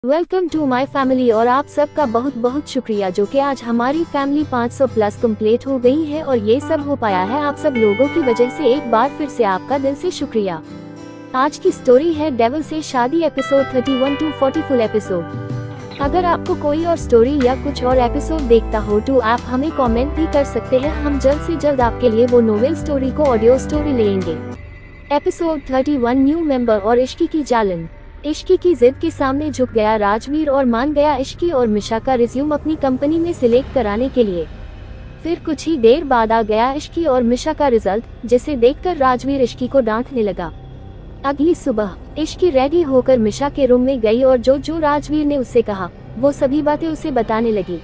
Welcome to my family. और आप सबका बहुत बहुत शुक्रिया जो कि आज हमारी फैमिली 500 प्लस कंप्लीट हो गई है और ये सब हो पाया है आप सब लोगों की वजह से। एक बार फिर से आपका दिल से शुक्रिया। आज की स्टोरी है डेविल से शादी एपिसोड 31 to 40 फुल एपिसोड। अगर आपको कोई और स्टोरी या कुछ और एपिसोड देखता हो तो आप हमें कमेंट भी कर सकते हैं। हम जल्द से जल्द आपके लिए वो नोवेल स्टोरी को ऑडियो स्टोरी लेंगे। एपिसोड 31 न्यू मेंबर और इश्की की जालन। इश्की की जिद के सामने झुक गया राजवीर और मान गया इश्की और मिशा का रिज्यूम अपनी कंपनी में सिलेक्ट कराने के लिए। फिर कुछ ही देर बाद आ गया इश्की और मिशा का रिजल्ट, जिसे देखकर राजवीर इश्की को डांटने लगा। अगली सुबह इश्की रेडी होकर मिशा के रूम में गई और जो राजवीर ने उससे कहा वो सभी बातें उसे बताने लगी।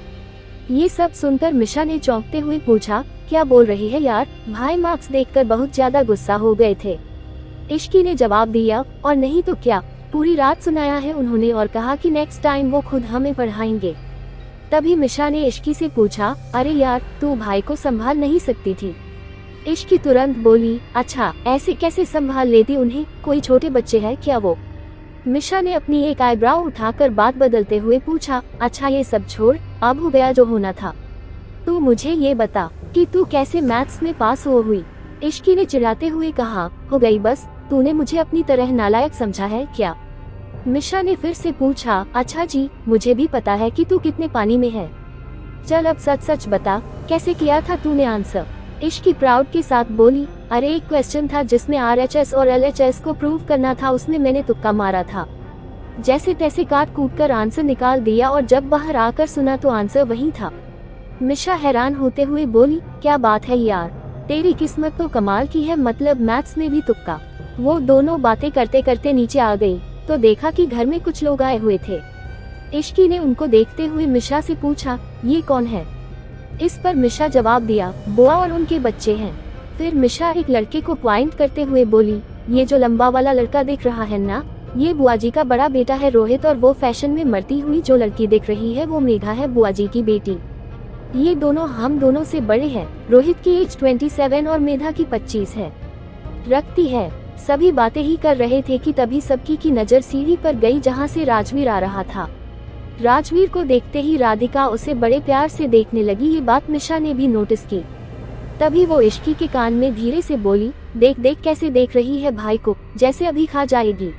ये सब सुनकर मिशा ने चौंकते हुए पूछा, क्या बोल रही है यार? भाई मार्क्स देखकर बहुत ज्यादा गुस्सा हो गए थे। इश्की ने जवाब दिया, और नहीं तो क्या, पूरी रात सुनाया है उन्होंने और कहा कि नेक्स्ट टाइम वो खुद हमें पढ़ाएंगे। तभी मिशा ने इश्की से पूछा, अरे यार तू भाई को संभाल नहीं सकती थी? इश्की तुरंत बोली, अच्छा ऐसे कैसे संभाल लेती उन्हें, कोई छोटे बच्चे हैं क्या वो? मिशा ने अपनी एक आईब्राउ उठाकर बात बदलते हुए पूछा, अच्छा ये सब छोड़, अब हो गया जो होना था। तू मुझे ये बता कि तू कैसे मैथ्स में पास हुई? इश्की ने चिढ़ाते हुए कहा, हो गई बस, तूने मुझे अपनी तरह नालायक समझा है क्या? मिशा ने फिर से पूछा, अच्छा जी मुझे भी पता है कि तू कितने पानी में है। चल अब सच सच बता, कैसे किया था तूने आंसर? इश्की प्राउड के साथ बोली, अरे एक क्वेश्चन था जिसमें RHS और LHS को प्रूव करना था, उसमें मैंने तुक्का मारा था। जैसे तैसे काट कूट कर आंसर निकाल दिया और जब बाहर आकर सुना तो आंसर वही था। मिशा हैरान होते हुए बोली, क्या बात है यार, तेरी किस्मत तो कमाल की है, मतलब मैथ्स में भी तुक्का। वो दोनों बातें करते करते नीचे आ गई तो देखा कि घर में कुछ लोग आए हुए थे। इश्की ने उनको देखते हुए मिशा से पूछा, ये कौन है? इस पर मिशा जवाब दिया, बुआ और उनके बच्चे हैं। फिर मिशा एक लड़के को पॉइंट करते हुए बोली, ये जो लंबा वाला लड़का दिख रहा है ना, ये बुआ जी का बड़ा बेटा है रोहित, और वो फैशन में मरती हुई जो लड़की दिख रही है वो मेघा है, बुआ जी की बेटी। ये दोनों हम दोनों से बड़े हैं। रोहित की एज 27 और मेघा की 25 है। रखती है। सभी बातें ही कर रहे थे कि तभी सबकी की नजर सीढ़ी पर गई जहां से राजवीर आ रहा था। राजवीर को देखते ही राधिका उसे बड़े प्यार से देखने लगी। ये बात मिशा ने भी नोटिस की। तभी वो इश्की के कान में धीरे से बोली, देख देख कैसे देख रही है भाई को, जैसे अभी खा जाएगी।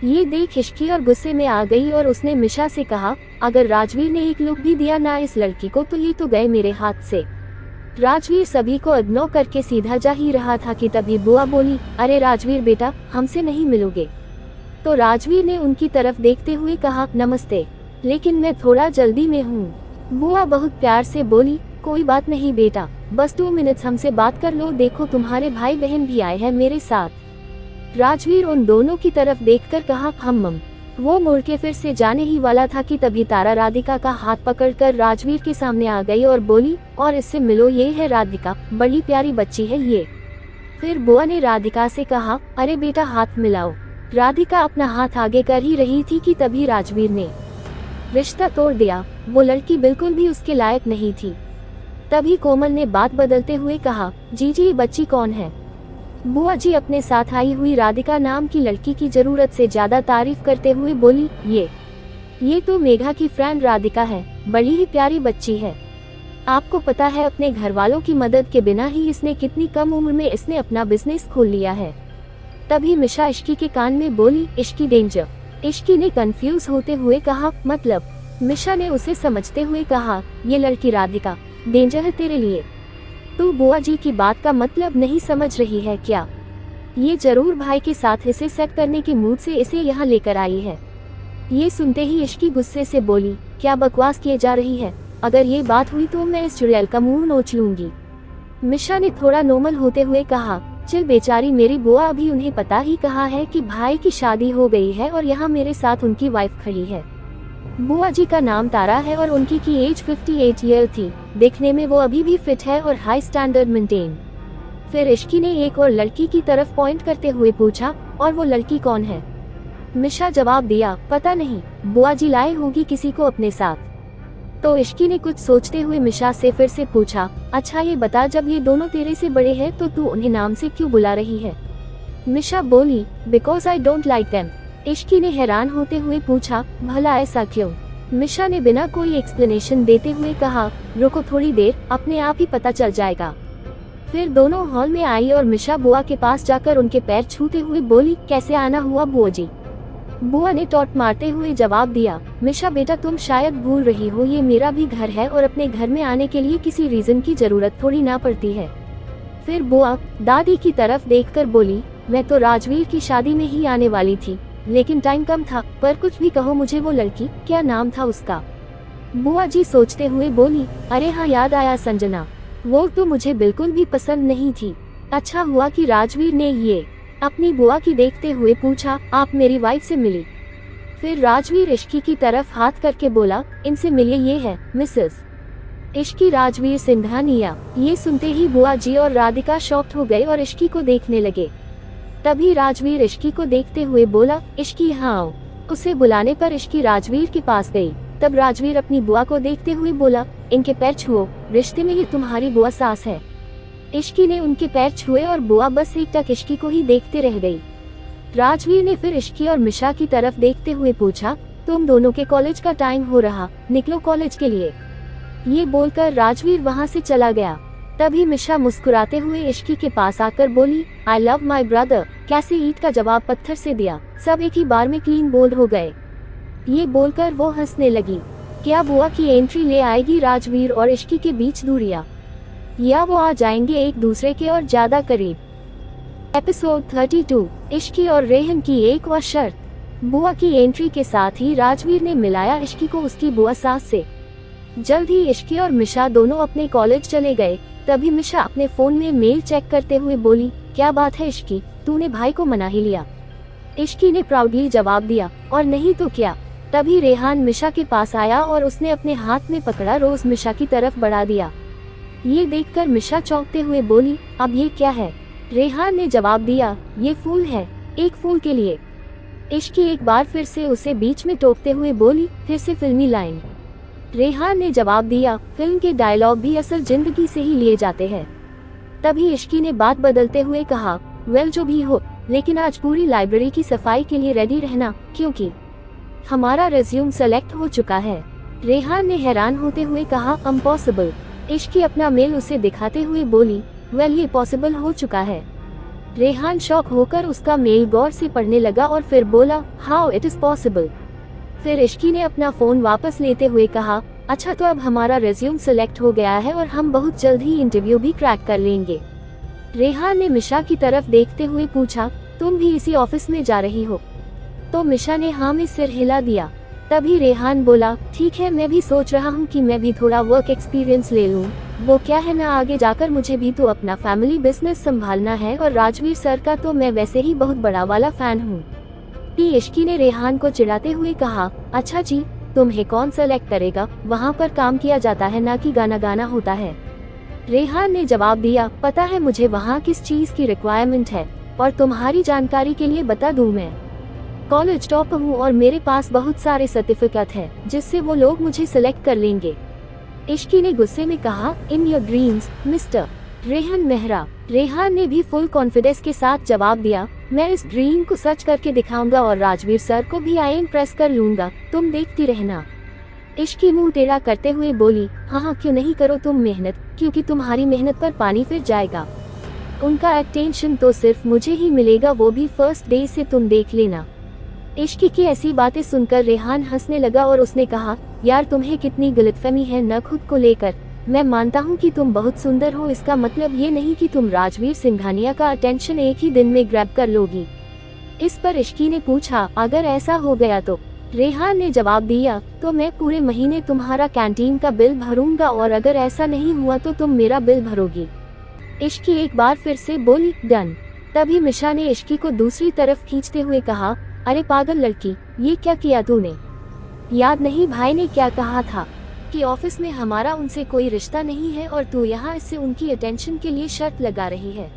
ये देख इश्की और गुस्से में आ गई और उसने मिशा से कहा, अगर राजवीर ने एक लुक भी दिया ना इस लड़की को तो ये तो गए मेरे हाथ से। राजवीर सभी को इग्नोर करके सीधा जा ही रहा था कि तभी बुआ बोली, अरे राजवीर बेटा, हमसे नहीं मिलोगे? तो राजवीर ने उनकी तरफ देखते हुए कहा, नमस्ते, लेकिन मैं थोड़ा जल्दी में हूँ। बुआ बहुत प्यार से बोली, कोई बात नहीं बेटा, बस 2 मिनट्स हमसे बात कर लो, देखो तुम्हारे भाई बहन भी आए हैं मेरे साथ। राजवीर उन दोनों की तरफ देखकर कहा, हम। वो मुड़ के फिर से जाने ही वाला था कि तभी तारा राधिका का हाथ पकड़कर राजवीर के सामने आ गई और बोली, और इससे मिलो, ये है राधिका, बड़ी प्यारी बच्ची है ये। फिर बुआ ने राधिका से कहा, अरे बेटा हाथ मिलाओ। राधिका अपना हाथ आगे कर ही रही थी कि तभी राजवीर ने रिश्ता तोड़ दिया। वो लड़की बिल्कुल भी उसके लायक नहीं थी। तभी कोमल ने बात बदलते हुए कहा, जी ये बच्ची कौन है? बुआ जी अपने साथ आई हुई राधिका नाम की लड़की की जरूरत से ज्यादा तारीफ करते हुए बोली, ये तो मेघा की फ्रेंड राधिका है, बड़ी ही प्यारी बच्ची है। आपको पता है अपने घर वालों की मदद के बिना ही इसने कितनी कम उम्र में इसने अपना बिजनेस खोल लिया है। तभी मिशा इश्की के कान में बोली, इश्की डेंजर। इश्की ने कंफ्यूज होते हुए कहा, मतलब? मिशा ने उसे समझते हुए कहा, ये लड़की राधिका डेंजर है तेरे लिए? तू बुआ जी की बात का मतलब नहीं समझ रही है क्या? ये जरूर भाई के साथ इसे सेट करने के मूड से इसे यहाँ लेकर आई है। ये सुनते ही इश्की गुस्से से बोली, क्या बकवास किए जा रही है? अगर ये बात हुई तो मैं इस चुड़ैल का मुंह नोच लूंगी। मिशा ने थोड़ा नॉर्मल होते हुए कहा, चल बेचारी मेरी बुआ, अभी उन्हें पता ही कहा है कि भाई की शादी हो गई है और यहाँ मेरे साथ उनकी वाइफ खड़ी है। बुआ जी का नाम तारा है और उनकी की एज 58 ईयर थी। देखने में वो अभी भी फिट है और हाई स्टैंडर्ड मेंटेन। फिर इश्की ने एक और लड़की की तरफ पॉइंट करते हुए पूछा, और वो लड़की कौन है? मिशा जवाब दिया, पता नहीं, बुआ जी लाए होगी किसी को अपने साथ। तो इश्की ने कुछ सोचते हुए मिशा से फिर से पूछा, अच्छा ये बता, जब ये दोनों तेरे से बड़े हैं तो तू उन्हें नाम से क्यों बुला रही है? मिशा बोली, because I don't like them. Ishki ने हैरान होते हुए पूछा, भला ऐसा क्यों? मिशा ने बिना कोई एक्सप्लेनेशन देते हुए कहा, रुको थोड़ी देर, अपने आप ही पता चल जाएगा। फिर दोनों हॉल में आई और मिशा बुआ के पास जाकर उनके पैर छूते हुए बोली, कैसे आना हुआ बुआ जी? बुआ ने टॉट मारते हुए जवाब दिया, मिशा बेटा तुम शायद भूल रही हो, ये मेरा भी घर है और अपने घर में आने के लिए किसी रीजन की जरूरत थोड़ी ना पड़ती है। फिर बुआ दादी की तरफ देखकर बोली, मैं तो राजवीर की शादी में ही आने वाली थी, लेकिन टाइम कम था, पर कुछ भी कहो मुझे वो लड़की, क्या नाम था उसका? बुआ जी सोचते हुए बोली, अरे हाँ याद आया संजना, वो तो मुझे बिल्कुल भी पसंद नहीं थी। अच्छा हुआ कि राजवीर ने ये अपनी बुआ की देखते हुए पूछा, आप मेरी वाइफ से मिली? फिर राजवीर इश्की की तरफ हाथ करके बोला, इनसे मिलिए, ये है मिसेस इश्की राजवीर सिंघानिया। ये सुनते ही बुआ जी और राधिका शॉक्ड हो गए और इश्की को देखने लगे। तभी राजवीर इश्की को देखते हुए बोला, इश्की यहाँ आओ। उसे बुलाने पर इश्की राजवीर के पास गई। तब राजवीर अपनी बुआ को देखते हुए बोला, इनके पैर छुओ, रिश्ते में ये तुम्हारी बुआ सास है। इश्की ने उनके पैर छुए और बुआ बस एकटक इश्की को ही देखते रह गई। राजवीर ने फिर इश्की और मिशा की तरफ देखते हुए पूछा, तुम दोनों के कॉलेज का टाइम हो रहा, निकलो कॉलेज के लिए। ये बोलकर राजवीर वहाँ से चला गया। तभी मिशा मुस्कुराते हुए इश्की के पास आकर बोली, आई लव माई ब्रदर। कैसे ईंट का जवाब पत्थर से दिया, सब एक ही बार में क्लीन बोल्ड हो गए। ये बोलकर वो हंसने लगी। क्या बुआ की एंट्री ले आएगी राजवीर और इश्की के बीच दूरियां, या वो आ जाएंगे एक दूसरे के और ज्यादा करीब? एपिसोड 32, इश्की और रेहन की एक और शर्त। बुआ की एंट्री के साथ ही राजवीर ने मिलाया इश्की को उसकी बुआ सास से। जल्द ही इश्की और मिशा दोनों अपने कॉलेज चले गए। तभी मिशा अपने फोन में मेल चेक करते हुए बोली, क्या बात है इश्की, तूने भाई को मना ही लिया? इश्की ने प्राउडली जवाब दिया, और नहीं तो क्या। तभी रेहान मिशा के पास आया और उसने अपने हाथ में पकड़ा रोज मिशा की तरफ बढ़ा दिया। ये देखकर मिशा चौंकते हुए बोली, अब ये क्या है? रेहान ने जवाब दिया, ये फूल है, एक फूल के लिए। इश्की एक बार फिर से उसे बीच में टोकते हुए बोली, फिर से फिल्मी लाइन। रेहान ने जवाब दिया, फिल्म के डायलॉग भी असल जिंदगी से ही लिए जाते हैं। तभी इश्की ने बात बदलते हुए कहा, वेल जो भी हो, लेकिन आज पूरी लाइब्रेरी की सफाई के लिए रेडी रहना, क्योंकि हमारा रिज्यूम सेलेक्ट हो चुका है। रेहान ने हैरान होते हुए कहा, इम्पॉसिबल। इश्की अपना मेल उसे दिखाते हुए बोली, वेल ये पॉसिबल हो चुका है। रेहान शॉक होकर उसका मेल गौर से पढ़ने लगा और फिर बोला, हाउ इट इज पॉसिबल। फिर इश्की ने अपना फोन वापस लेते हुए कहा, अच्छा तो अब हमारा रिज्यूम सिलेक्ट हो गया है और हम बहुत जल्द ही इंटरव्यू भी क्रैक कर लेंगे। रेहान ने मिशा की तरफ देखते हुए पूछा, तुम भी इसी ऑफिस में जा रही हो? तो मिशा ने हाँ में सिर हिला दिया। तभी रेहान बोला, ठीक है, मैं भी सोच रहा हूँ कि मैं भी थोड़ा वर्क एक्सपीरियंस ले लूँ। वो क्या है ना, आगे जाकर मुझे भी तो अपना फैमिली बिजनेस संभालना है और राजवीर सर का तो मैं वैसे ही बहुत बड़ा वाला फैन हूँ। इश्की ने रेहान को चिढ़ाते हुए कहा, अच्छा जी, तुम्हें कौन सेलेक्ट करेगा, वहाँ पर काम किया जाता है ना कि गाना गाना होता है। रेहान ने जवाब दिया, पता है मुझे वहाँ किस चीज की रिक्वायरमेंट है, और तुम्हारी जानकारी के लिए बता दूं, मैं कॉलेज टॉपर हूँ और मेरे पास बहुत सारे सर्टिफिकेट है जिससे वो लोग मुझे सिलेक्ट कर लेंगे। इश्की ने गुस्से में कहा, in your dreams mister Rehan Mehra. Rehan ने भी फुल कॉन्फिडेंस के साथ जवाब दिया, मैं इस ड्रीम को सच करके दिखाऊंगा और राजवीर सर को भी आई इम्प्रेस कर लूंगा, तुम देखती रहना। इश्की मुंह टेढ़ा करते हुए बोली, हाँ क्यों नहीं, करो तुम मेहनत, क्योंकि तुम्हारी मेहनत पर पानी फिर जाएगा। उनका अटेंशन तो सिर्फ मुझे ही मिलेगा, वो भी फर्स्ट डे से, तुम देख लेना। इश्की की ऐसी बातें सुनकर रेहान हंसने लगा और उसने कहा, यार तुम्हें कितनी गलतफहमी है न खुद को लेकर। मैं मानता हूँ कि तुम बहुत सुंदर हो, इसका मतलब ये नहीं कि तुम राजवीर सिंघानिया का अटेंशन एक ही दिन में ग्रैब कर लोगी। इस पर इश्की ने पूछा, अगर ऐसा हो गया तो? रेहान ने जवाब दिया, तो मैं पूरे महीने तुम्हारा कैंटीन का बिल भरूंगा और अगर ऐसा नहीं हुआ तो तुम मेरा बिल भरोगी। इश्की एक बार फिर से बोली, डन। तभी मिशा ने इश्की को दूसरी तरफ खींचते हुए कहा, अरे पागल लड़की, ये क्या किया तूने? याद नहीं भाई ने क्या कहा था कि ऑफिस में हमारा उनसे कोई रिश्ता नहीं है और तू यहाँ इससे उनकी अटेंशन के लिए शर्त लगा रही है।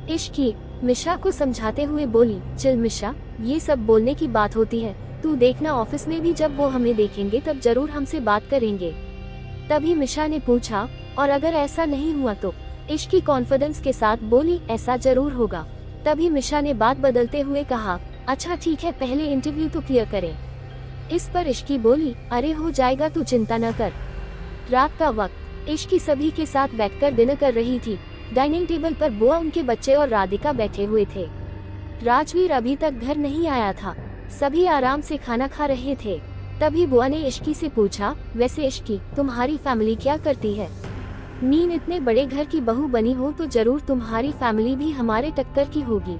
इश्की मिशा को समझाते हुए बोली, चल मिशा, ये सब बोलने की बात होती है, तू देखना ऑफिस में भी जब वो हमें देखेंगे तब जरूर हमसे बात करेंगे। तभी मिशा ने पूछा, और अगर ऐसा नहीं हुआ तो? इश्की कॉन्फिडेंस के साथ बोली, ऐसा जरूर होगा। तभी मिशा ने बात बदलते हुए कहा, अच्छा ठीक है, पहले इंटरव्यू तो क्लियर करें। इस पर इश्की बोली, अरे हो जाएगा, तू चिंता न कर। रात का वक्त इश्की सभी के साथ बैठकर डिनर कर रही थी। डाइनिंग टेबल पर बुआ, उनके बच्चे और राधिका बैठे हुए थे। राजवीर अभी तक घर नहीं आया था। सभी आराम से खाना खा रहे थे। तभी बुआ ने इश्की से पूछा, वैसे इश्की, तुम्हारी फैमिली क्या करती है? नीन इतने बड़े घर की बहू बनी हो तो जरूर तुम्हारी फैमिली भी हमारे टक्कर की होगी।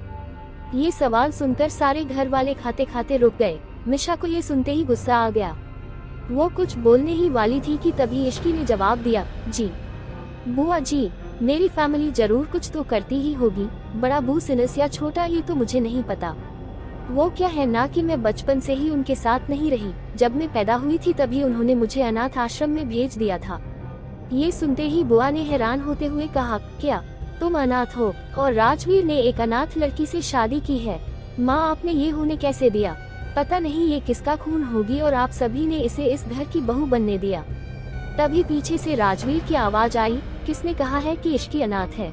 ये सवाल सुनकर सारे घर वाले खाते खाते रुक गए। मिशा को ये सुनते ही गुस्सा आ गया। वो कुछ बोलने ही वाली थी कि तभी इश्की ने जवाब दिया, जी बुआ जी, मेरी फैमिली जरूर कुछ तो करती ही होगी। बड़ा बिजनेस या छोटा ये तो मुझे नहीं पता। वो क्या है ना कि मैं बचपन से ही उनके साथ नहीं रही। जब मैं पैदा हुई थी तभी उन्होंने मुझे अनाथ आश्रम में भेज दिया था। ये सुनते ही बुआ ने हैरान होते हुए कहा, क्या तुम अनाथ हो और राजवीर ने एक अनाथ लड़की से शादी की है? माँ, आपने ये होने कैसे दिया? पता नहीं ये किसका खून होगी और आप सभी ने इसे इस घर की बहू बनने दिया। तभी पीछे से राजवीर की आवाज आई, किसने कहा है कि इश्की अनाथ है?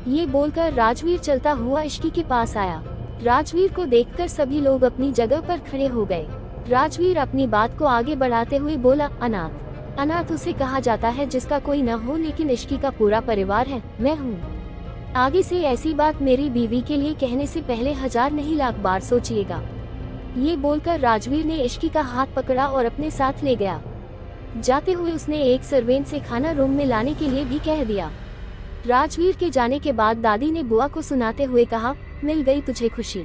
ये बोलकर राजवीर चलता हुआ इश्की के पास आया। राजवीर को देखकर सभी लोग अपनी जगह पर खड़े हो गए। राजवीर अपनी बात को आगे बढ़ाते हुए बोला, अनाथ उसे कहा जाता है जिसका कोई न हो, लेकिन इश्की का पूरा परिवार है, मैं हूँ। आगे से ऐसी बात मेरी बीवी के लिए कहने से पहले 1000 नहीं लाख बार सोचिएगा। ये बोलकर राजवीर ने इश्की का हाथ पकड़ा और अपने साथ ले गया। जाते हुए उसने एक सर्वेंट से खाना रूम में लाने के लिए भी कह दिया। राजवीर के जाने के बाद दादी ने बुआ को सुनाते हुए कहा, मिल गई तुझे खुशी।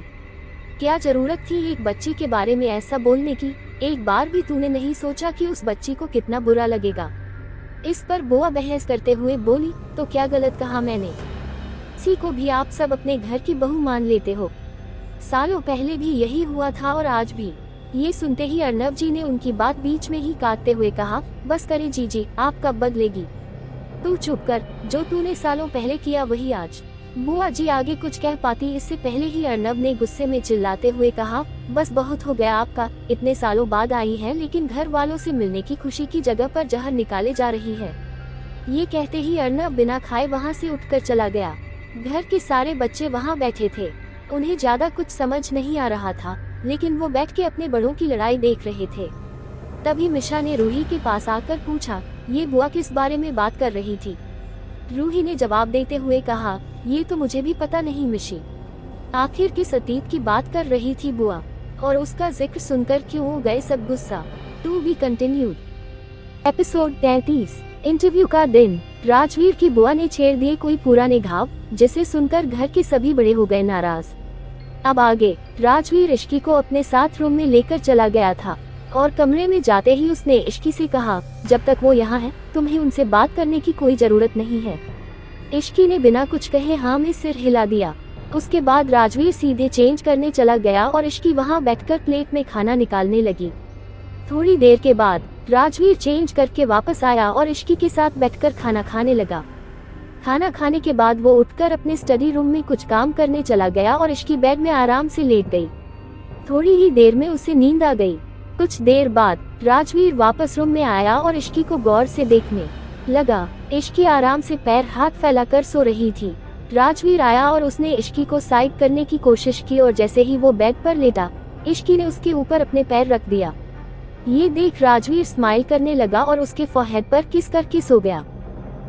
क्या जरूरत थी एक बच्ची के बारे में ऐसा बोलने की? एक बार भी तूने नहीं सोचा कि उस बच्ची को कितना बुरा लगेगा? इस पर बुआ बहस करते हुए बोली, तो क्या गलत कहा मैंने? किसी को भी आप सब अपने घर की बहू मान लेते हो। सालों पहले भी यही हुआ था और आज भी। ये सुनते ही अर्नव जी ने उनकी बात बीच में ही काटते हुए कहा, बस करे जीजी, आप कब बदलेगी? तू चुप कर, जो तूने सालों पहले किया वही आज। बुआ जी आगे कुछ कह पाती इससे पहले ही अर्नव ने गुस्से में चिल्लाते हुए कहा, बस बहुत हो गया आपका। इतने सालों बाद आई है लेकिन घर वालों से मिलने की खुशी की जगह पर जहर निकाले जा रही है। ये कहते ही अर्नव बिना खाए वहाँ से उठकर चला गया। घर के सारे बच्चे वहाँ बैठे थे। उन्हें ज्यादा कुछ समझ नहीं आ रहा था, लेकिन वो बैठ के अपने बड़ों की लड़ाई देख रहे थे। तभी मिशा ने रूही के पास आकर पूछा, ये बुआ किस बारे में बात कर रही थी? रूही ने जवाब देते हुए कहा, ये तो मुझे भी पता नहीं मिशी। आखिर किस अतीत की बात कर रही थी बुआ, और उसका जिक्र सुनकर क्यों हो गए सब गुस्सा। To be continued. Episode 33। Interview का दिन। राजवीर की बुआ ने छेड़ दिए कोई पुराने घाव, जिसे सुनकर घर के सभी बड़े हो गए नाराज। अब आगे राजवीर इश्की को अपने साथ रूम में लेकर चला गया था और कमरे में जाते ही उसने इश्की से कहा, जब तक वो यहाँ है तुम्हें उनसे बात करने की कोई जरूरत नहीं है। इश्की ने बिना कुछ कहे हाँ में सिर हिला दिया। उसके बाद राजवीर सीधे चेंज करने चला गया और इश्की वहाँ बैठकर प्लेट में खाना निकालने लगी। थोड़ी देर के बाद राजवीर चेंज करके वापस आया और इश्की के साथ बैठकर खाना खाने लगा। खाना खाने के बाद वो उठकर अपने स्टडी रूम में कुछ काम करने चला गया और इश्की बेड में आराम से लेट गई। थोड़ी ही देर में उसे नींद आ गई। कुछ देर बाद राजवीर वापस रूम में आया और इश्की को गौर से देखने लगा। इश्की आराम से पैर हाथ फैलाकर सो रही थी। राजवीर आया और उसने इश्की को साइड करने की कोशिश की और जैसे ही वो बेड पर लेटा, इश्की ने उसके ऊपर अपने पैर रख दिया। ये देख राजवीर स्माइल करने लगा और उसके फोरहेड पर किस करके सो गया।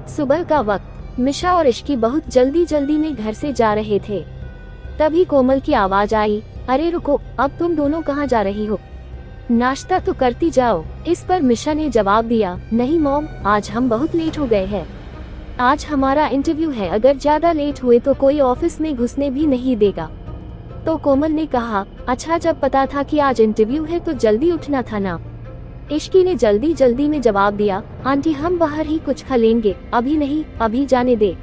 सुबह का वक्त। मिशा और इश्की बहुत जल्दी जल्दी में घर से जा रहे थे। तभी कोमल की आवाज आई, अरे रुको, अब तुम दोनों कहाँ जा रही हो? नाश्ता तो करती जाओ। इस पर मिशा ने जवाब दिया, नहीं मॉम, आज हम बहुत लेट हो गए हैं। आज हमारा इंटरव्यू है, अगर ज्यादा लेट हुए तो कोई ऑफिस में घुसने भी नहीं देगा। तो कोमल ने कहा, अच्छा जब पता था कि आज इंटरव्यू है तो जल्दी उठना था ना। इश्की ने जल्दी जल्दी में जवाब दिया, आंटी हम बाहर ही कुछ खा लेंगे, अभी नहीं, अभी जाने दे।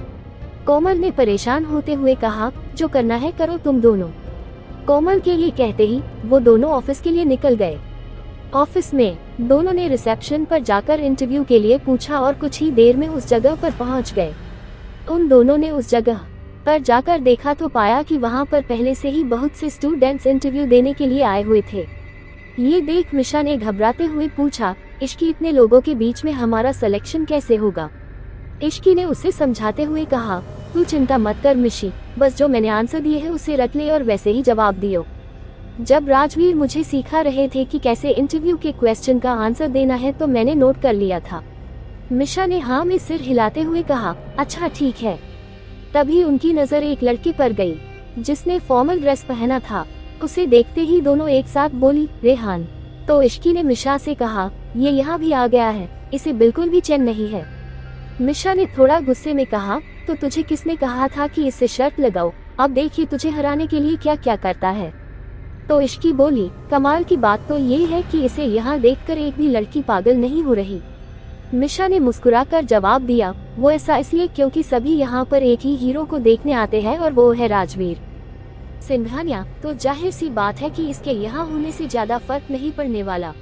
कोमल ने परेशान होते हुए कहा, जो करना है करो तुम दोनों। कोमल के ये कहते ही वो दोनों ऑफिस के लिए निकल गए। ऑफिस में दोनों ने रिसेप्शन पर जाकर इंटरव्यू के लिए पूछा और कुछ ही देर में उस जगह पर पहुंच गए। उन दोनों ने उस जगह पर जाकर देखा तो पाया कि वहां पर पहले से ही बहुत से स्टूडेंट्स इंटरव्यू देने के लिए आए हुए थे। ये देख मिशा ने घबराते हुए पूछा, इश्की इतने लोगों के बीच में हमारा सिलेक्शन कैसे होगा? इश्की ने उसे समझाते हुए कहा, तू चिंता मत कर मिशी, बस जो मैंने आंसर दिए है उसे रख ले और वैसे ही जवाब दियो। जब राजवीर मुझे सिखा रहे थे कि कैसे इंटरव्यू के क्वेश्चन का आंसर देना है तो मैंने नोट कर लिया था। मिशा ने हाँ में सिर हिलाते हुए कहा, अच्छा ठीक है। तभी उनकी नजर एक लड़के पर गई जिसने फॉर्मल ड्रेस पहना था। उसे देखते ही दोनों एक साथ बोली, रेहान। तो इश्की ने मिशा से कहा, ये यहाँ भी आ गया है, इसे बिल्कुल भी चैन नहीं है। मिशा ने थोड़ा गुस्से में कहा, तो तुझे किसने कहा था कि इससे शर्त लगाओ, अब देखिए तुझे हराने के लिए क्या क्या करता है। तो इश्की बोली, कमाल की बात तो ये है कि इसे यहाँ देखकर एक भी लड़की पागल नहीं हो रही। मिशा ने मुस्कुराकर जवाब दिया, वो ऐसा इसलिए क्योंकि सभी यहाँ पर एक ही हीरो को देखने आते हैं और वो है राजवीर सिंघानिया, तो जाहिर सी बात है कि इसके यहाँ होने से ज्यादा फर्क नहीं पड़ने वाला।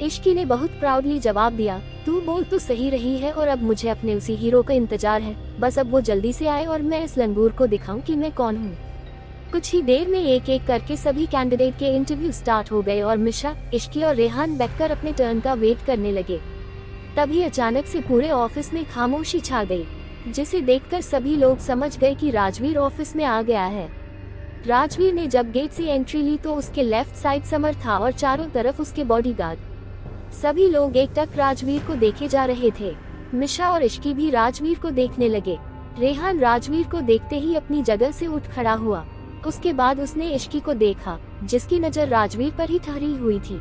इश्की ने बहुत प्राउडली जवाब दिया, तू बोल तो सही रही है और अब मुझे अपने उसी हीरो का इंतजार है, बस अब वो जल्दी से आए और मैं इस लंगूर को दिखाऊं कि मैं कौन हूँ। कुछ ही देर में एक एक करके सभी कैंडिडेट के इंटरव्यू स्टार्ट हो गए और मिशा, इश्की और रेहान बैठकर अपने टर्न का वेट करने लगे। तभी अचानक से पूरे ऑफिस में खामोशी छा गई, जिसे देखकर सभी लोग समझ गए कि राजवीर ऑफिस में आ गया है। राजवीर ने जब गेट से एंट्री ली तो उसके लेफ्ट साइड समर था और चारों तरफ उसके बॉडीगार्ड। सभी लोग एकटक राजवीर को देखे जा रहे थे। मिशा और इश्की भी राजवीर को देखने लगे। रेहान राजवीर को देखते ही अपनी जगह से उठ खड़ा हुआ। उसके बाद उसने इश्की को देखा, जिसकी नजर राजवीर पर ही ठहरी हुई थी।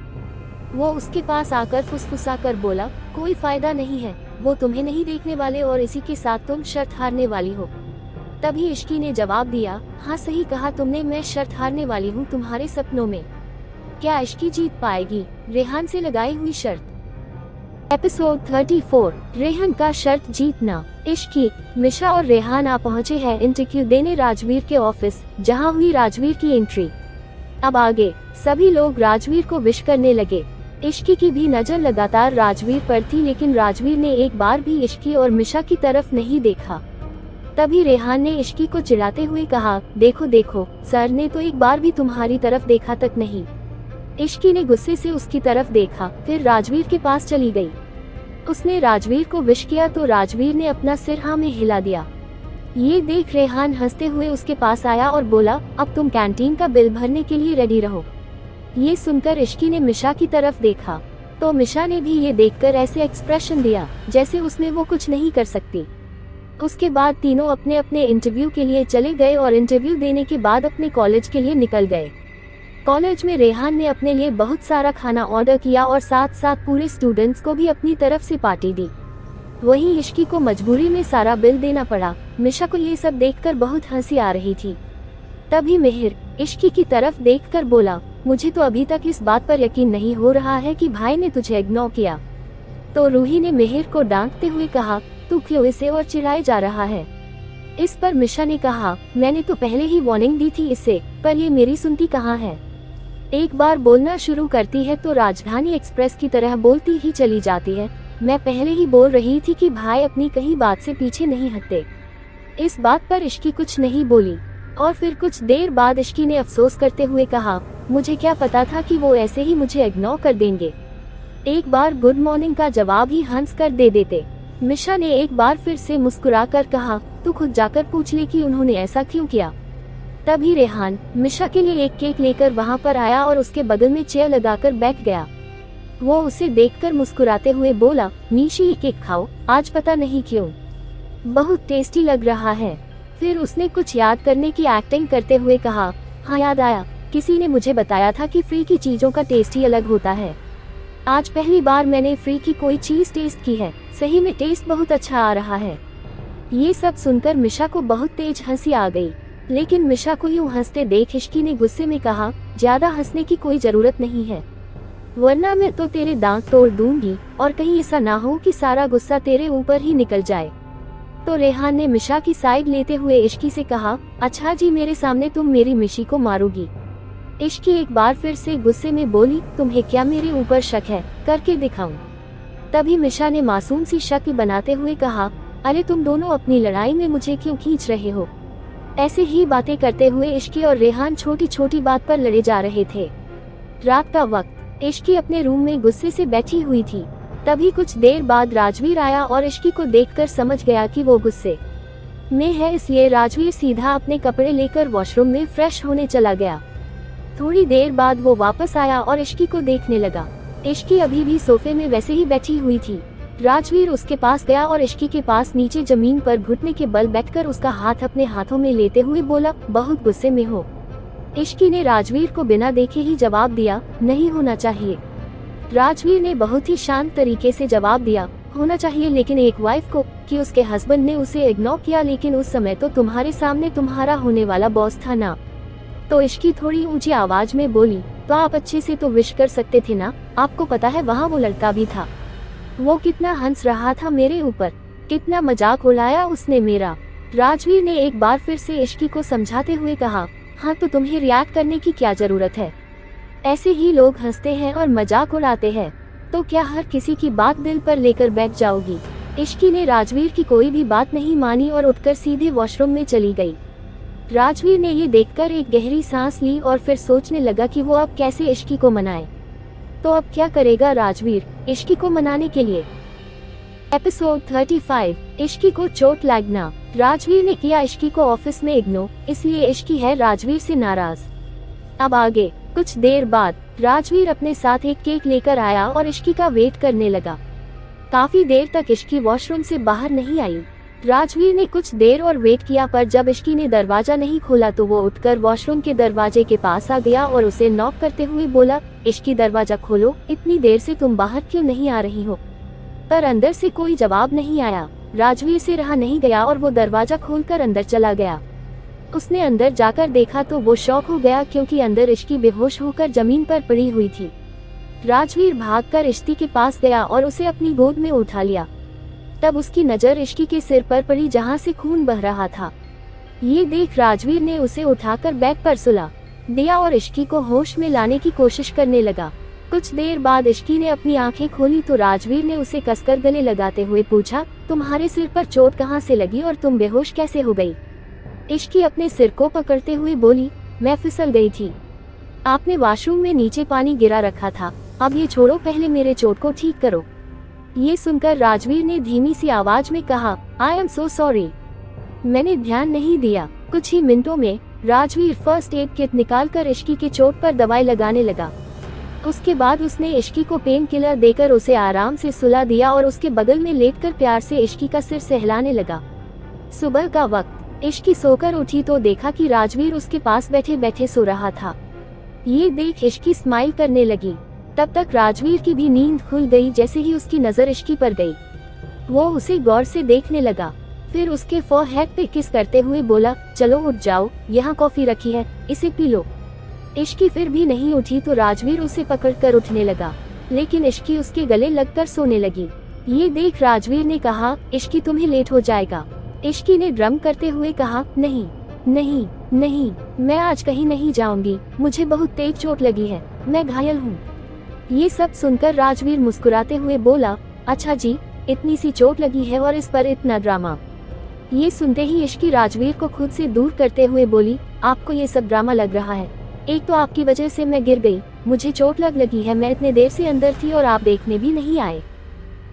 वो उसके पास आकर फुसफुसा कर बोला, कोई फायदा नहीं है, वो तुम्हें नहीं देखने वाले और इसी के साथ तुम शर्त हारने वाली हो। तभी इश्की ने जवाब दिया, हाँ सही कहा तुमने, मैं शर्त हारने वाली हूँ तुम्हारे सपनों में। क्या इश्की जीत पाएगी रेहान से लगाई हुई शर्त? एपिसोड 34, रेहान का शर्त जीतना। इश्की, मिशा और रेहान आ पहुँचे हैं इंटरव्यू देने राजवीर के ऑफिस, जहाँ हुई राजवीर की एंट्री। अब आगे सभी लोग राजवीर को विश करने लगे। इश्की की भी नजर लगातार राजवीर पर थी, लेकिन राजवीर ने एक बार भी इश्की और मिशा की तरफ नहीं देखा। तभी रेहान ने इश्की को चिढ़ाते हुए कहा, देखो देखो, सर ने तो एक बार भी तुम्हारी तरफ देखा तक नहीं। इश्की ने गुस्से से उसकी तरफ देखा, फिर राजवीर के पास चली गई। उसने राजवीर को विश किया तो राजवीर ने अपना सिर हाँ में हिला दिया। ये देख रेहान हंसते हुए उसके पास आया और बोला, अब तुम कैंटीन का बिल भरने के लिए रेडी रहो। ये सुनकर इश्की ने मिशा की तरफ देखा, तो मिशा ने भी ये देखकर ऐसे एक्सप्रेशन दिया जैसे उसमें वो कुछ नहीं कर सकती। उसके बाद तीनों अपने अपने इंटरव्यू के लिए चले गए और इंटरव्यू देने के बाद अपने कॉलेज के लिए निकल गए। कॉलेज में रेहान ने अपने लिए बहुत सारा खाना ऑर्डर किया और साथ साथ पूरे स्टूडेंट्स को भी अपनी तरफ से पार्टी दी। वहीं इश्की को मजबूरी में सारा बिल देना पड़ा। मिशा को ये सब देखकर बहुत हंसी आ रही थी। तभी मिहिर इश्की की तरफ देखकर बोला, मुझे तो अभी तक इस बात पर यकीन नहीं हो रहा है कि भाई ने तुझे इग्नोर किया। तो रूही ने मिहिर को डांटते हुए कहा, तू क्यों इसे और चिढ़ाए जा रहा है? इस पर मिशा ने कहा, मैंने तो पहले ही वार्निंग दी थी इसे, पर ये मेरी सुनती कहाँ है। एक बार बोलना शुरू करती है तो राजधानी एक्सप्रेस की तरह बोलती ही चली जाती है। मैं पहले ही बोल रही थी कि भाई अपनी कहीं बात से पीछे नहीं हटते। इस बात पर इश्की कुछ नहीं बोली और फिर कुछ देर बाद इश्की ने अफसोस करते हुए कहा, मुझे क्या पता था कि वो ऐसे ही मुझे इग्नोर कर देंगे। एक बार गुड मॉर्निंग का जवाब ही हंस कर दे देते। मिशा ने एक बार फिर से मुस्कुराकर कहा, तू खुद जाकर पूछ ले कि उन्होंने ऐसा क्यों किया। तभी रेहान मिशा के लिए एक केक लेकर वहां पर आया और उसके बगल में चेयर लगाकर बैठ गया। वो उसे देखकर मुस्कुराते हुए बोला, मीशी ये केक खाओ, आज पता नहीं क्यों बहुत टेस्टी लग रहा है। फिर उसने कुछ याद करने की एक्टिंग करते हुए कहा, हाँ याद आया, किसी ने मुझे बताया था कि फ्री की चीजों का टेस्ट ही अलग होता है। आज पहली बार मैंने फ्री की कोई चीज टेस्ट की है, सही में टेस्ट बहुत अच्छा आ रहा है। ये सब सुनकर मिशा को बहुत तेज हंसी आ गई, लेकिन मिशा को यूं हंसते देख इश्की ने गुस्से में कहा, ज्यादा हंसने की कोई जरूरत नहीं है, वरना मैं तो तेरे दांत तोड़ दूंगी और कहीं ऐसा ना हो कि सारा गुस्सा तेरे ऊपर ही निकल जाए। तो रेहान ने मिशा की साइड लेते हुए इश्की से कहा, अच्छा जी, मेरे सामने तुम मेरी मिशी को मारोगी? इश्की एक बार फिर से गुस्से में बोली, तुम्हें क्या मेरे ऊपर शक है, करके दिखाऊं? तभी मिशा ने मासूम सी शक्ल बनाते हुए कहा, अरे तुम दोनों अपनी लड़ाई में मुझे क्यों खींच रहे हो? ऐसे ही बातें करते हुए इश्की और रेहान छोटी छोटी बात पर लड़े जा रहे थे। रात का वक्त, इश्की अपने रूम में गुस्से से बैठी हुई थी। तभी कुछ देर बाद राजवीर आया और इश्की को देखकर समझ गया कि वो गुस्से में है, इसलिए राजवीर सीधा अपने कपड़े लेकर वॉशरूम में फ्रेश होने चला गया। थोड़ी देर बाद वो वापस आया और इश्की को देखने लगा। इश्की अभी भी सोफे में वैसे ही बैठी हुई थी। राजवीर उसके पास गया और इश्की के पास नीचे जमीन पर घुटने के बल बैठकर उसका हाथ अपने हाथों में लेते हुए बोला, बहुत गुस्से में हो? इश्की ने राजवीर को बिना देखे ही जवाब दिया, नहीं होना चाहिए। राजवीर ने बहुत ही शांत तरीके से जवाब दिया, होना चाहिए, लेकिन एक वाइफ को कि उसके हस्बैंड ने उसे इग्नोर किया, लेकिन उस समय तो तुम्हारे सामने तुम्हारा होने वाला बॉस था ना। तो इश्की थोड़ी ऊंची आवाज में बोली, तो आप अच्छे से तो विश कर सकते थे ना, आपको पता है वहाँ वो लड़का भी था, वो कितना हंस रहा था मेरे ऊपर, कितना मजाक उड़ाया उसने मेरा। राजवीर ने एक बार फिर से इश्की को समझाते हुए कहा, हाँ तो तुम्हें रिएक्ट करने की क्या जरूरत है, ऐसे ही लोग हंसते हैं और मजाक उड़ाते हैं, तो क्या हर किसी की बात दिल पर लेकर बैठ जाओगी? इश्की ने राजवीर की कोई भी बात नहीं मानी और उठकर सीधे वॉशरूम में चली गई। राजवीर ने ये देखकर एक गहरी सांस ली और फिर सोचने लगा कि वो अब कैसे इश्की को मनाए। तो अब क्या करेगा राजवीर इश्की को मनाने के लिए? एपिसोड 35, इश्की को चोट लगना। राजवीर ने किया इश्की को ऑफिस में इग्नोर, इसलिए इश्की है राजवीर से नाराज। अब आगे कुछ देर बाद राजवीर अपने साथ एक केक लेकर आया और इश्की का वेट करने लगा। काफी देर तक इश्की वॉशरूम से बाहर नहीं आई। राजवीर ने कुछ देर और वेट किया, पर जब इश्की ने दरवाजा नहीं खोला तो वो उठकर वॉशरूम के दरवाजे के पास आ गया और उसे नॉक करते हुए बोला, इश्की दरवाजा खोलो, इतनी देर से तुम बाहर क्यों नहीं आ रही हो? पर अंदर से कोई जवाब नहीं आया। राजवीर से रहा नहीं गया और वो दरवाजा खोलकर अंदर चला गया। उसने अंदर जाकर देखा तो वो शॉक हो गया, क्योंकि अंदर इश्की बेहोश होकर जमीन पर पड़ी हुई थी। राजवीर भागकर इश्की के पास गया और उसे अपनी गोद में उठा लिया। तब उसकी नजर इश्की के सिर पर पड़ी, जहां से खून बह रहा था। ये देख राजवीर ने उसे उठाकर बेड पर सुला दिया और इश्की को होश में लाने की कोशिश करने लगा। कुछ देर बाद इश्की ने अपनी आंखें खोली तो राजवीर ने उसे कसकर गले लगाते हुए पूछा, तुम्हारे सिर पर चोट कहाँ से लगी और तुम बेहोश कैसे हो गई? इश्की अपने सिर को पकड़ते हुए बोली, मैं फिसल गई थी, आपने वॉशरूम में नीचे पानी गिरा रखा था, अब ये छोड़ो, पहले मेरे चोट को ठीक करो। ये सुनकर राजवीर ने धीमी सी आवाज में कहा, आई एम सो सॉरी, मैंने ध्यान नहीं दिया। कुछ ही मिनटों में राजवीर फर्स्ट एड किट निकालकर इश्की के चोट पर दवाई लगाने लगा। उसके बाद उसने इश्की को पेन किलर देकर उसे आराम से सुला दिया और उसके बगल में लेटकर प्यार से इश्की का सिर सहलाने लगा। सुबह का वक्त इश्की सोकर उठी तो देखा कि राजवीर उसके पास बैठे बैठे सो रहा था। ये देख इश्की स्माइल करने लगी। तब तक राजवीर की भी नींद खुल गई। जैसे ही उसकी नजर इश्की पर गई, वो उसे गौर से देखने लगा। फिर उसके फोरहेड पे किस करते हुए बोला, चलो उठ जाओ, यहाँ कॉफी रखी है, इसे पी लो। इश्की फिर भी नहीं उठी तो राजवीर उसे पकड़कर उठने लगा, लेकिन इश्की उसके गले लगकर सोने लगी। ये देख राजवीर ने कहा, इश्की तुम्हें लेट हो जाएगा। इश्की ने ड्रम करते हुए कहा, नहीं नहीं नहीं, मैं आज कहीं नहीं जाऊंगी, मुझे बहुत तेज चोट लगी है, मैं घायल हूँ। ये सब सुनकर राजवीर मुस्कुराते हुए बोला, अच्छा जी, इतनी सी चोट लगी है और इस पर इतना ड्रामा। ये सुनते ही इश्की राजवीर को खुद से दूर करते हुए बोली, आपको ये सब ड्रामा लग रहा है, एक तो आपकी वजह से मैं गिर गई, मुझे चोट लगी है, मैं इतने देर से अंदर थी और आप देखने भी नहीं आए।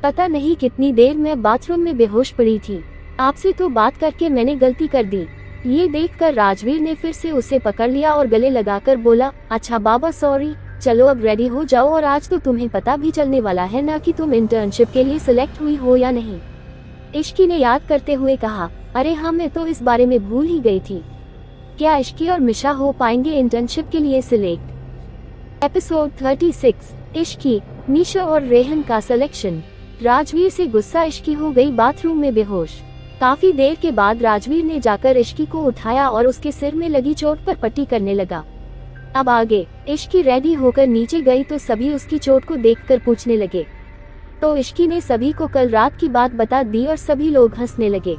पता नहीं कितनी देर मैं बाथरूम में बेहोश पड़ी थी, आपसे तो बात करके मैंने गलती कर दी। ये देखकर राजवीर ने फिर से उसे पकड़ लिया और गले लगाकर बोला, अच्छा बाबा सॉरी, चलो अब रेडी हो जाओ और आज तो तुम्हें पता भी चलने वाला है ना कि तुम इंटर्नशिप के लिए सिलेक्ट हुई हो या नहीं। इश्की ने याद करते हुए कहा, अरे हाँ, मैं तो इस बारे में भूल ही गई थी। क्या इश्की और मिशा हो पाएंगे इंटर्नशिप के लिए सिलेक्ट? एपिसोड 36, इश्की, मिशा और रेहन का सिलेक्शन। राजवीर से गुस्सा इश्की हो गई बाथरूम में बेहोश। काफी देर के बाद राजवीर ने जाकर इश्की को उठाया और उसके सिर में लगी चोट पर पट्टी करने लगा। अब आगे इश्की रेडी होकर नीचे गई तो सभी उसकी चोट को देखकर पूछने लगे। तो इश्की ने सभी को कल रात की बात बता दी और सभी लोग हंसने लगे।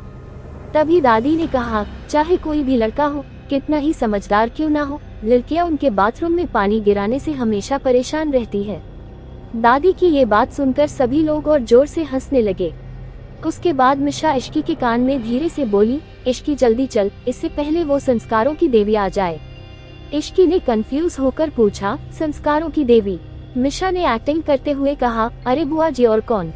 तभी दादी ने कहा, चाहे कोई भी लड़का हो, कितना ही समझदार क्यों ना हो, लड़कियां उनके बाथरूम में पानी गिराने से हमेशा परेशान रहती है। दादी की ये बात सुनकर सभी लोग और जोर से हंसने लगे। उसके बाद मिशा इश्की के कान में धीरे से बोली, इश्की जल्दी चल, इससे पहले वो संस्कारों की देवी आ जाए। इश्की ने कंफ्यूज होकर पूछा, संस्कारों की देवी? मिशा ने एक्टिंग करते हुए कहा, अरे बुआ जी, और कौन?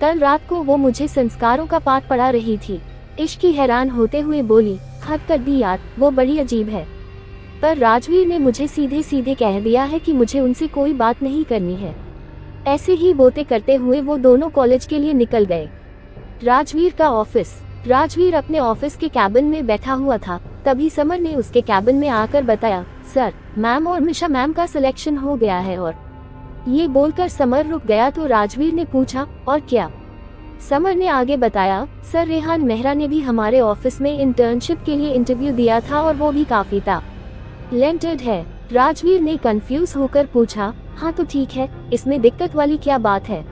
कल रात को वो मुझे संस्कारों का पाठ पढ़ा रही थी। इश्की हैरान होते हुए बोली, हद कर दी यार, वो बड़ी अजीब है। पर राजवीर ने मुझे सीधे सीधे कह दिया है कि मुझे उनसे कोई बात नहीं करनी है। ऐसे ही बातें करते हुए वो दोनों कॉलेज के लिए निकल गए। राजवीर का ऑफिस। राजवीर अपने ऑफिस के कैबिन में बैठा हुआ था, तभी समर ने उसके कैबिन में आकर बताया, सर, मैम और मिशा मैम का सिलेक्शन हो गया है। और ये बोलकर समर रुक गया तो राजवीर ने पूछा, और क्या? समर ने आगे बताया, सर, रेहान मेहरा ने भी हमारे ऑफिस में इंटर्नशिप के लिए इंटरव्यू दिया था और वो भी काफी टैलेंटेड है। राजवीर ने कंफ्यूज होकर पूछा, हाँ तो ठीक है, इसमें दिक्कत वाली क्या बात है?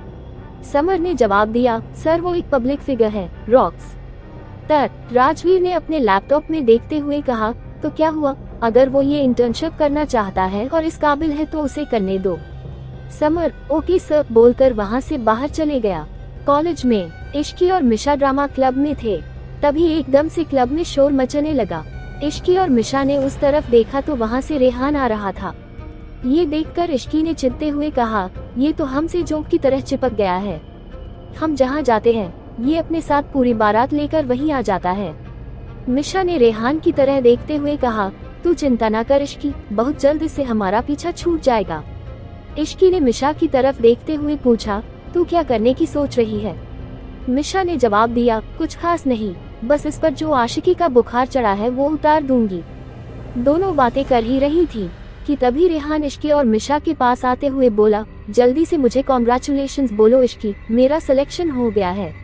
समर ने जवाब दिया, सर, वो एक पब्लिक फिगर है, रॉक्स तर। राजवीर ने अपने लैपटॉप में देखते हुए कहा, तो क्या हुआ? अगर वो ये इंटर्नशिप करना चाहता है और इस काबिल है तो उसे करने दो। समर ओके सर बोलकर वहाँ से बाहर चले गया। कॉलेज में इश्की और मिशा ड्रामा क्लब में थे, तभी एकदम से क्लब में शोर मचने लगा। इश्की और मिशा ने उस तरफ देखा तो वहाँ से रेहान आ रहा था। ये देखकर इश्की ने चिढ़ते हुए कहा, ये तो हमसे जोंक की तरह चिपक गया है। हम जहाँ जाते हैं ये अपने साथ पूरी बारात लेकर वहीं आ जाता है। मिशा ने रेहान की तरह देखते हुए कहा, तू चिंता ना कर इश्की, बहुत जल्द इससे हमारा पीछा छूट जाएगा। इश्की ने मिशा की तरफ देखते हुए पूछा, तू क्या करने की सोच रही है? मिशा ने जवाब दिया, कुछ खास नहीं, बस इस पर जो आशिकी का बुखार चढ़ा है वो उतार दूंगी। दोनों बातें कर ही रही थी कि तभी रेहान इश्की और मिशा के पास आते हुए बोला, जल्दी से मुझे कॉन्ग्रेचुलेशंस बोलो इश्की, मेरा सिलेक्शन हो गया है।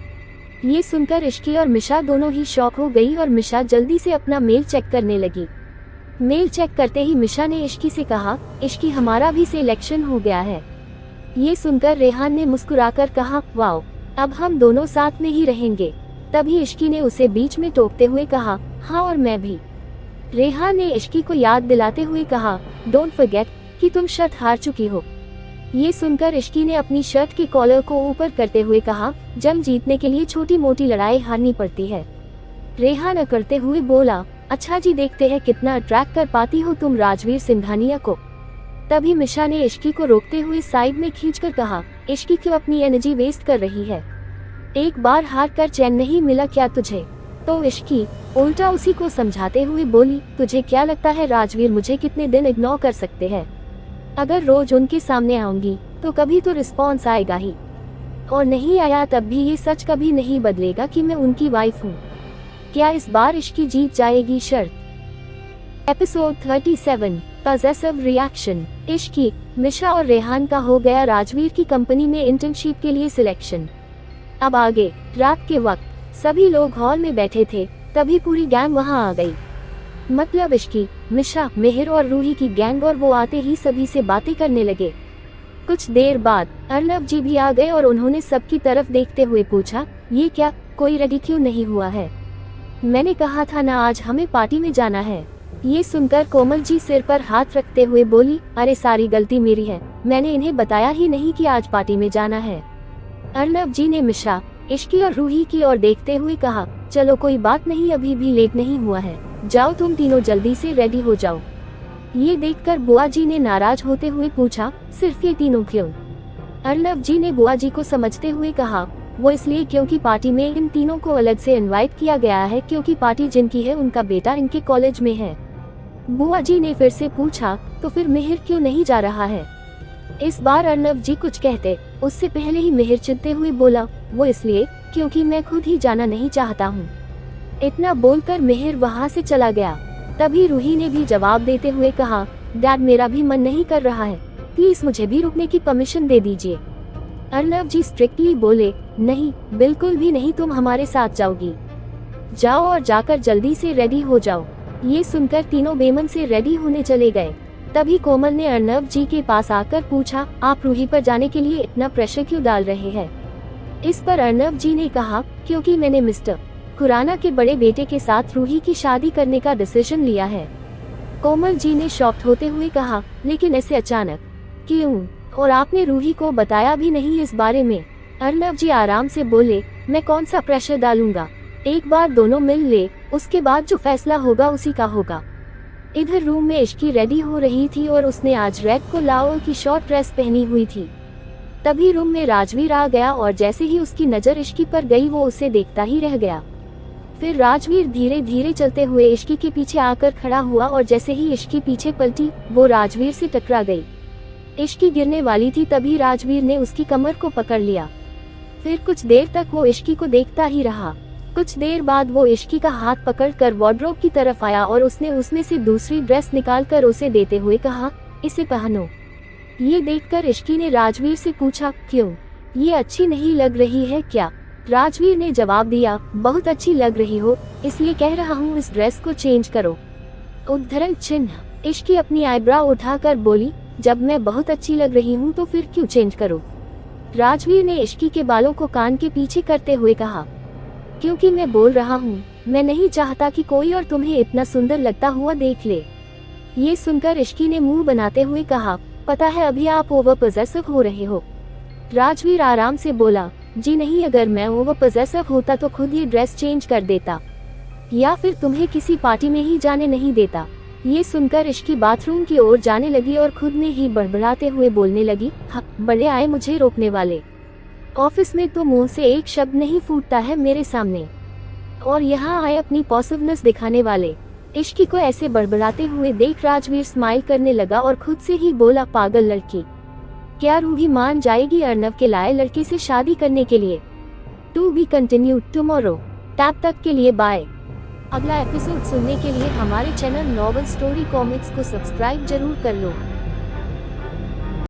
ये सुनकर इश्की और मिशा दोनों ही शॉक हो गई और मिशा जल्दी से अपना मेल चेक करने लगी। मेल चेक करते ही मिशा ने इश्की से कहा, इश्की, हमारा भी सिलेक्शन हो गया है। ये सुनकर रेहान ने मुस्कुराकर कहा, वाओ, अब हम दोनों साथ में ही रहेंगे। तभी इश्की ने उसे बीच में टोकते हुए कहा, हाँ और मैं भी। रेहान ने इश्की को याद दिलाते हुए कहा, डोंट फॉरगेट कि तुम शर्त हार चुकी हो। ये सुनकर इश्की ने अपनी शर्ट के कॉलर को ऊपर करते हुए कहा, जंग जीतने के लिए छोटी मोटी लड़ाई हारनी पड़ती है। रेहान अकड़ते हुए बोला, अच्छा जी, देखते हैं कितना अट्रैक्ट कर पाती हो तुम राजवीर सिंघानिया को। तभी मिशा ने इश्की को रोकते हुए साइड में खींचकर कहा, इश्की क्यों अपनी एनर्जी वेस्ट कर रही है? एक बार हार कर चैन नहीं मिला क्या तुझे? तो इश्की उल्टा उसी को समझाते हुए बोली, तुझे क्या लगता है राजवीर मुझे कितने दिन इग्नोर कर सकते हैं? अगर रोज उनके सामने आऊंगी तो कभी तो रिस्पॉन्स आएगा ही, और नहीं आया तब भी ये सच कभी नहीं बदलेगा कि मैं उनकी वाइफ हूँ। क्या इस बार इश्की जीत जाएगी शर्त? Episode 37 possessive reaction. Ishqi, Misha और रेहान का हो गया राजवीर की कंपनी में इंटर्नशिप के लिए सिलेक्शन। अब आगे। रात के वक्त सभी लोग हॉल में बैठे थे, तभी पूरी गैंग वहां आ गई। मतलब इश्की, मिशा, मेहर और रूही की गैंग, और वो आते ही सभी से बातें करने लगे। कुछ देर बाद अर्नब जी भी आ गए और उन्होंने सबकी तरफ देखते हुए पूछा, ये क्या, कोई रेडी क्यों नहीं हुआ है? मैंने कहा था ना आज हमें पार्टी में जाना है। ये सुनकर कोमल जी सिर पर हाथ रखते हुए बोली, अरे सारी गलती मेरी है, मैंने इन्हें बताया ही नहीं कि आज पार्टी में जाना है। अर्नब जी ने मिशा, इश्की और रूही की ओर देखते हुए कहा, चलो कोई बात नहीं, अभी भी लेट नहीं हुआ है, जाओ तुम तीनों जल्दी से रेडी हो जाओ। ये देखकर बुआ जी ने नाराज होते हुए पूछा, सिर्फ ये तीनों क्यों? अर्नब जी ने बुआ जी को समझते हुए कहा, वो इसलिए क्योंकि पार्टी में इन तीनों को अलग से इनवाइट किया गया है, क्योंकि पार्टी जिनकी है उनका बेटा इनके कॉलेज में है। बुआ जी ने फिर से पूछा, तो फिर मेहर क्यों नहीं जा रहा है? इस बार अर्नब जी कुछ कहते उससे पहले ही मेहर चिढ़ते हुए बोला, वो इसलिए क्योंकि मैं खुद ही जाना नहीं चाहता हूँ। इतना बोलकर मेहर वहाँ से चला गया। तभी रूही ने भी जवाब देते हुए कहा, डैड, मेरा भी मन नहीं कर रहा है, प्लीज मुझे भी रुकने की परमिशन दे दीजिए। अर्नब जी स्ट्रिक्टली बोले, नहीं, बिल्कुल भी नहीं, तुम हमारे साथ जाओगी। जाओ और जाकर जल्दी से रेडी हो जाओ। ये सुनकर तीनों बेमन से रेडी होने चले गए। तभी कोमल ने अर्नब जी के पास आकर पूछा, आप रूही पर जाने के लिए इतना प्रेशर क्यों डाल रहे हैं? इस पर अर्नब जी ने कहा, क्योंकि मैंने मिस्टर खुराना के बड़े बेटे के साथ रूही की शादी करने का डिसीजन लिया है। कोमल जी ने शॉक्ड होते हुए कहा, लेकिन ऐसे अचानक क्यों, और आपने रूही को बताया भी नहीं इस बारे में? अर्नब जी आराम से बोले, मैं कौन सा प्रेशर डालूंगा, एक बार दोनों मिल ले, उसके बाद जो फैसला होगा उसी का होगा। इधर रूम में इश्की रेडी हो रही थी और उसने आज रेड कोलाओ की शॉर्ट ड्रेस पहनी हुई थी। तभी रूम में राजवीर आ गया और जैसे ही उसकी नजर इश्की पर गई वो उसे देखता ही रह गया। फिर राजवीर धीरे धीरे चलते हुए इश्की के पीछे आकर खड़ा हुआ और जैसे ही इश्की पीछे पलटी वो राजवीर से टकरा गई। इश्की गिरने वाली थी तभी राजवीर ने उसकी कमर को पकड़ लिया। फिर कुछ देर तक वो इश्की को देखता ही रहा। कुछ देर बाद वो इश्की का हाथ पकड़कर वार्डरोब की तरफ आया और उसने उसमें से दूसरी ड्रेस निकालकर उसे देते हुए कहा, इसे पहनो। ये देखकर इश्की ने राजवीर से पूछा, क्यों, ये अच्छी नहीं लग रही है क्या? राजवीर ने जवाब दिया, बहुत अच्छी लग रही हो, इसलिए कह रहा हूँ इस ड्रेस को चेंज करो। उद्धरण चिन्ह। इश्की अपनी आईब्राव उठाकर बोली, जब मैं बहुत अच्छी लग रही हूँ तो फिर क्यों चेंज करो? राजवीर ने इश्की के बालों को कान के पीछे करते हुए कहा, क्योंकि मैं बोल रहा हूँ, मैं नहीं चाहता कि कोई और तुम्हें इतना सुंदर लगता हुआ देख ले। ये सुनकर इश्की ने मुंह बनाते हुए कहा, पता है अभी आप ओवर पॉसेसिव हो रहे हो। राजवीर आराम से बोला, जी नहीं, अगर मैं ओवर पॉसेसिव होता तो खुद ये ड्रेस चेंज कर देता या फिर तुम्हें किसी पार्टी में ही जाने नहीं देता। ये सुनकर इश्की बाथरूम की ओर जाने लगी और खुद में ही बड़बड़ाते हुए बोलने लगी, हाँ, बड़े आए मुझे रोकने वाले। ऑफिस में तो मुंह से एक शब्द नहीं फूटता है मेरे सामने, और यहाँ आए अपनी पॉसिबनेस दिखाने वाले। इश्की को ऐसे बड़बड़ाते हुए देख राजवीर स्माइल करने लगा और खुद से ही बोला, पागल लड़की, क्या रूही मान जाएगी अर्नव के लाए लड़के से शादी करने के लिए? To be continued tomorrow. तब तक के लिए बाय। अगला एपिसोड सुनने के लिए हमारे चैनल नॉवल स्टोरी कॉमिक्स को सब्सक्राइब जरूर कर लो।